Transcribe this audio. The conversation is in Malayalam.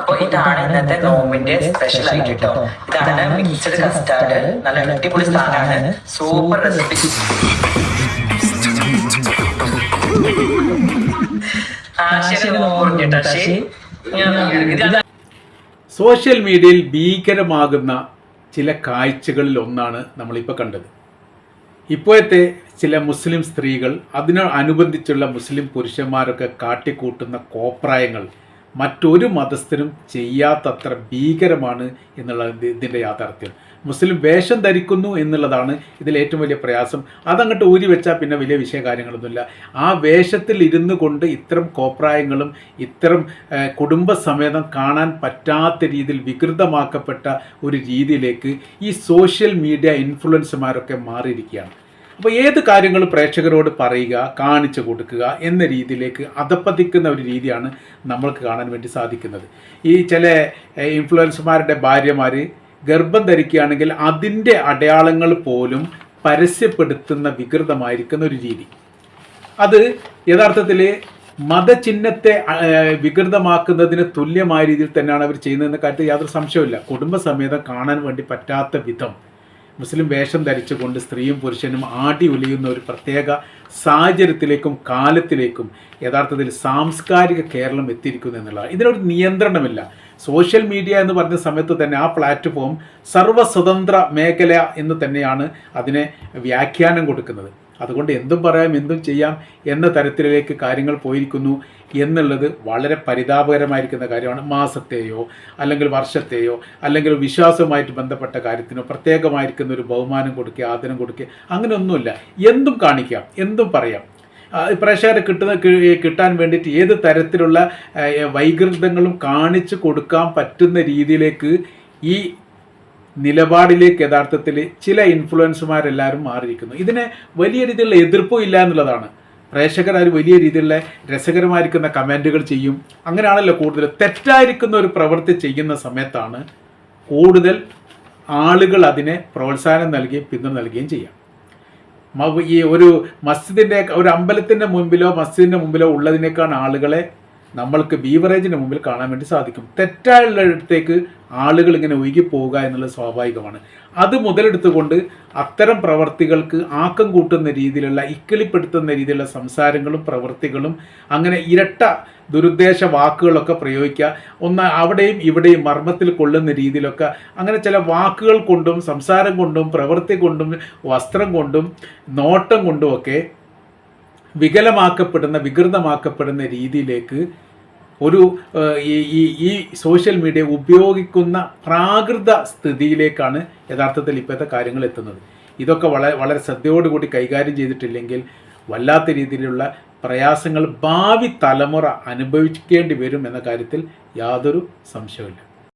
അപ്പോൾ ഇതാണ് ഇന്നത്തെ നോമ്പിന്റെ സ്പെഷ്യൽ ആയിട്ട് കേട്ടോ. ഇതാണ് മിക്സ്ഡ് കസ്റ്റാർഡ്. നല്ല അടിപൊളി സാധനമാണ്. Super recipe. സോഷ്യൽ മീഡിയയിൽ ഭീകരമാകുന്ന ചില കാഴ്ചകളിൽ ഒന്നാണ് നമ്മളിപ്പോൾ കണ്ടത്. ഇപ്പോഴത്തെ ചില മുസ്ലിം സ്ത്രീകൾ അതിനനുബന്ധിച്ചുള്ള മുസ്ലിം പുരുഷന്മാരൊക്കെ കാട്ടിക്കൂട്ടുന്ന കോപ്രായങ്ങൾ മറ്റൊരു മതസ്ഥരും ചെയ്യാത്തത്ര ഭീകരമാണ് എന്നുള്ളത് ഇതിൻ്റെ യാഥാർത്ഥ്യം. മുസ്ലിം വേഷം ധരിക്കുന്നു എന്നുള്ളതാണ് ഇതിലേറ്റവും വലിയ പ്രയാസം. അതങ്ങോട്ട് ഊരി വെച്ചാൽ പിന്നെ വലിയ വിഷയകാര്യങ്ങളൊന്നുമില്ല. ആ വേഷത്തിൽ ഇരുന്നു കൊണ്ട് ഇത്തരം കോപ്രായങ്ങളും ഇത്തരം കുടുംബസമേതം കാണാൻ പറ്റാത്ത രീതിയിൽ വികൃതമാക്കപ്പെട്ട ഒരു രീതിയിലേക്ക് ഈ സോഷ്യൽ മീഡിയ ഇൻഫ്ലുവൻസർമാരൊക്കെ മാറിയിരിക്കുകയാണ്. അപ്പോൾ ഏത് കാര്യങ്ങളും പ്രേക്ഷകരോട് പറയുക, കാണിച്ചു കൊടുക്കുക എന്ന രീതിയിലേക്ക് അധപ്പതിക്കുന്ന ഒരു രീതിയാണ് നമ്മൾക്ക് കാണാൻ വേണ്ടി സാധിക്കുന്നത്. ഈ ചില ഇൻഫ്ലുവൻസർമാരുടെ ഭാര്യമാർ ഗർഭം ധരിക്കുകയാണെങ്കിൽ അതിൻ്റെ അടയാളങ്ങൾ പോലും പരസ്യപ്പെടുത്തുന്ന വികൃതമായിരിക്കുന്ന ഒരു രീതി. അത് യഥാർത്ഥത്തിൽ മതചിഹ്നത്തെ വികൃതമാക്കുന്നതിന് തുല്യമായ രീതിയിൽ തന്നെയാണ് അവർ ചെയ്യുന്നതെന്ന കാര്യത്തിൽ യാതൊരു സംശയമില്ല. കുടുംബസമേതം കാണാൻ വേണ്ടി പറ്റാത്ത വിധം മുസ്ലിം വേഷം ധരിച്ചുകൊണ്ട് സ്ത്രീയും പുരുഷനും ആടി ഉലയുന്ന ഒരു പ്രത്യേക സാഹചര്യത്തിലേക്കും കാലത്തിലേക്കും യഥാർത്ഥത്തിൽ സാംസ്കാരിക കേരളം എത്തിയിരിക്കുന്നു എന്നുള്ളതാണ്. ഇതിനൊരു നിയന്ത്രണമില്ല. സോഷ്യൽ മീഡിയ എന്ന് പറഞ്ഞ സമയത്ത് തന്നെ ആ പ്ലാറ്റ്ഫോം സർവ്വസ്വതന്ത്ര മേഖല എന്ന് തന്നെയാണ് അതിനെ വ്യാഖ്യാനം കൊടുക്കുന്നത്. അതുകൊണ്ട് എന്തും പറയാം, എന്തും ചെയ്യാം എന്ന തരത്തിലേക്ക് കാര്യങ്ങൾ പോയിരിക്കുന്നു എന്നുള്ളത് വളരെ പരിതാപകരമായിരിക്കുന്ന കാര്യമാണ്. മാസത്തെയോ അല്ലെങ്കിൽ വർഷത്തെയോ അല്ലെങ്കിൽ വിശ്വാസവുമായിട്ട് ബന്ധപ്പെട്ട കാര്യത്തിനോ പ്രത്യേകമായിരിക്കുന്ന ഒരു ബഹുമാനം കൊടുക്കുക, ആദരം കൊടുക്കുക, അങ്ങനെയൊന്നുമില്ല. എന്തും കാണിക്കാം, എന്തും പറയാം. പ്രേക്ഷകരെ കിട്ടാൻ വേണ്ടിയിട്ട് ഏത് തരത്തിലുള്ള വൈകൃതങ്ങളും കാണിച്ചു കൊടുക്കാൻ പറ്റുന്ന രീതിയിലേക്ക് ഈ നിലപാടിലേക്ക് യഥാർത്ഥത്തിൽ ചില ഇൻഫ്ലുവൻസുമാരെല്ലാവരും മാറിയിരിക്കുന്നു. ഇതിന് വലിയ രീതിയിലുള്ള എതിർപ്പും ഇല്ല എന്നുള്ളതാണ്. പ്രേക്ഷകർ അത് വലിയ രീതിയിലുള്ള രസകരമായിരിക്കുന്ന കമൻറ്റുകൾ ചെയ്യും. അങ്ങനെയാണല്ലോ കൂടുതൽ. തെറ്റായിരിക്കുന്ന ഒരു പ്രവൃത്തി ചെയ്യുന്ന സമയത്താണ് കൂടുതൽ ആളുകൾ അതിനെ പ്രോത്സാഹനം നൽകുകയും പിന്തുണ നൽകുകയും ചെയ്യാം. ഈ ഒരു മസ്ജിദിൻ്റെ ഒരു അമ്പലത്തിൻ്റെ മുമ്പിലോ മസ്ജിദിൻ്റെ മുമ്പിലോ ഉള്ളതിനേക്കാൾ ആളുകളെ നമ്മൾക്ക് ബീവറേജിന് മുമ്പിൽ കാണാൻ വേണ്ടി സാധിക്കും. തെറ്റായുള്ളിടത്തേക്ക് ആളുകൾ ഇങ്ങനെ ഒഴുകി പോവുക എന്നുള്ളത് സ്വാഭാവികമാണ്. അത് മുതലെടുത്തുകൊണ്ട് അത്തരം പ്രവർത്തികൾക്ക് ആക്കം കൂട്ടുന്ന രീതിയിലുള്ള ഇക്കിളിപ്പെടുത്തുന്ന രീതിയിലുള്ള സംസാരങ്ങളും പ്രവൃത്തികളും അങ്ങനെ ഇരട്ട ദുരുദ്ദേശ വാക്കുകളൊക്കെ പ്രയോഗിക്കുക. ഒന്ന് അവിടെയും ഇവിടെയും മർമ്മത്തിൽ കൊള്ളുന്ന രീതിയിലൊക്കെ അങ്ങനെ ചില വാക്കുകൾ കൊണ്ടും സംസാരം കൊണ്ടും പ്രവൃത്തി കൊണ്ടും വസ്ത്രം കൊണ്ടും നോട്ടം കൊണ്ടുമൊക്കെ വികൃതമാക്കപ്പെടുന്ന രീതിയിലേക്ക് ഒരു ഈ സോഷ്യൽ മീഡിയ ഉപയോഗിക്കുന്ന പ്രാകൃത സ്ഥിതിയിലേക്കാണ് യഥാർത്ഥത്തിൽ ഇപ്പോഴത്തെ കാര്യങ്ങൾ എത്തുന്നത്. ഇതൊക്കെ വളരെ ശ്രദ്ധയോടുകൂടി കൈകാര്യം ചെയ്തിട്ടില്ലെങ്കിൽ വല്ലാത്ത രീതിയിലുള്ള പ്രയാസങ്ങൾ ഭാവി തലമുറ അനുഭവിക്കേണ്ടി വരും എന്ന കാര്യത്തിൽ യാതൊരു സംശയമില്ല.